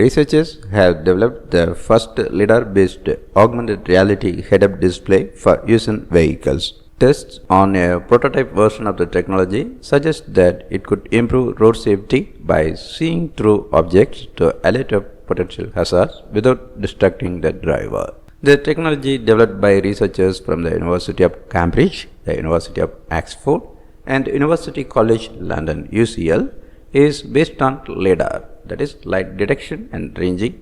Researchers have developed the first LiDAR-based augmented reality head-up display for use in vehicles. Tests on a prototype version of the technology suggest that it could improve road safety by seeing through objects to alert of potential hazards without distracting the driver. The technology, developed by researchers from the University of Cambridge, the University of Oxford, and University College London (UCL), is based on LiDAR, that is light detection and ranging,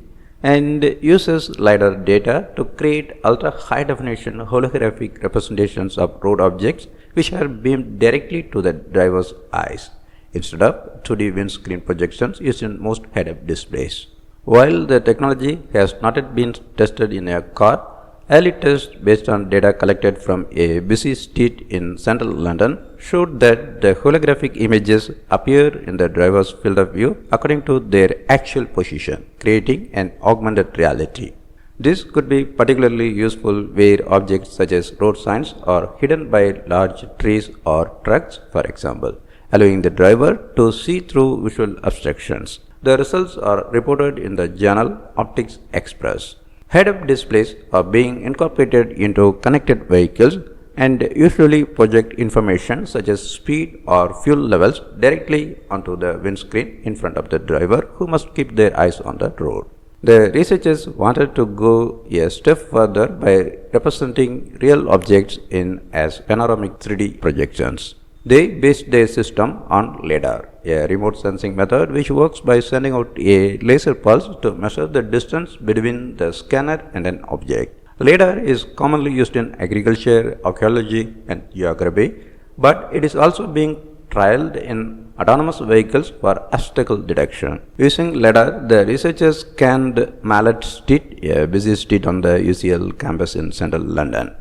and uses LiDAR data to create ultra-high definition holographic representations of road objects which are beamed directly to the driver's eyes, instead of 2D windscreen projections used in most head-up displays. While the technology has not yet been tested in a car, early tests based on data collected from a busy street in central London showed that the holographic images appear in the driver's field of view according to their actual position, creating an augmented reality. This could be particularly useful where objects such as road signs are hidden by large trees or trucks, for example, allowing the driver to see through visual obstructions. The results are reported in the journal Optics Express. Head-up displays are being incorporated into connected vehicles and usually project information such as speed or fuel levels directly onto the windscreen in front of the driver, who must keep their eyes on the road. The researchers wanted to go a step further by representing real objects in as panoramic 3D projections. They based their system on LiDAR, a remote sensing method which works by sending out a laser pulse to measure the distance between the scanner and an object. LiDAR is commonly used in agriculture, archaeology, and geography, but it is also being trialed in autonomous vehicles for obstacle detection. Using LiDAR, the researchers scanned Mallet Street, a busy street on the UCL campus in central London.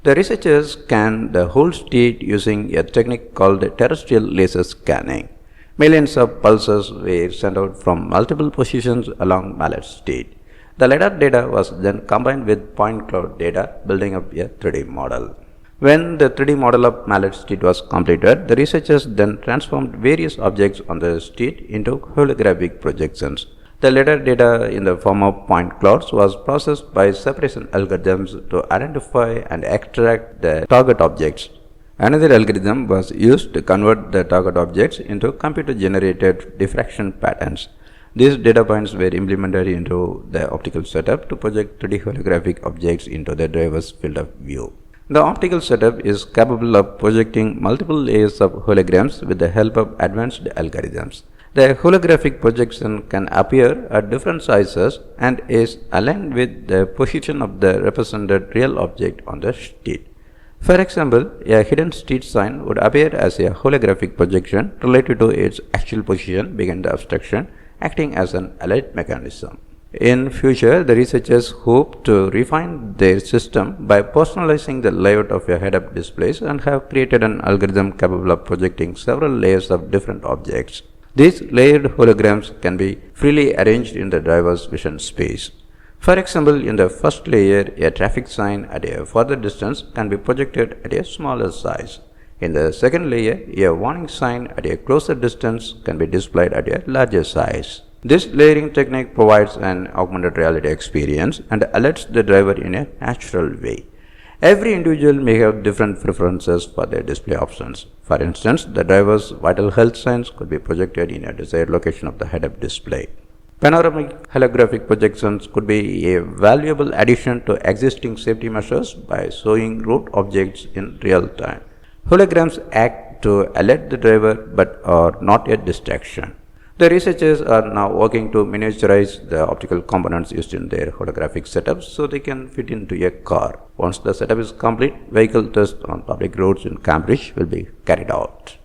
The researchers scanned the whole street using a technique called terrestrial laser scanning. Millions of pulses were sent out from multiple positions along Mallet Street. The LiDAR data was then combined with point cloud data, building up a 3D model. When the 3D model of Mallet Street was completed, the researchers then transformed various objects on the street into holographic projections. The LiDAR data in the form of point clouds was processed by separation algorithms to identify and extract the target objects. Another algorithm was used to convert the target objects into computer-generated diffraction patterns. These data points were implemented into the optical setup to project 3D holographic objects into the driver's field of view. The optical setup is capable of projecting multiple layers of holograms with the help of advanced algorithms. The holographic projection can appear at different sizes and is aligned with the position of the represented real object on the street. For example, a hidden street sign would appear as a holographic projection related to its actual position behind the obstruction, acting as an alert mechanism. In future, the researchers hope to refine their system by personalizing the layout of a head-up displays and have created an algorithm capable of projecting several layers of different objects. These layered holograms can be freely arranged in the driver's vision space. For example, in the first layer, a traffic sign at a further distance can be projected at a smaller size. In the second layer, a warning sign at a closer distance can be displayed at a larger size. This layering technique provides an augmented reality experience and alerts the driver in a natural way. Every individual may have different preferences for their display options. For instance, the driver's vital health signs could be projected in a desired location of the head-up display. Panoramic holographic projections could be a valuable addition to existing safety measures by showing road objects in real time. Holograms act to alert the driver but are not a distraction. The researchers are now working to miniaturize the optical components used in their holographic setups so they can fit into a car. Once the setup is complete, vehicle tests on public roads in Cambridge will be carried out.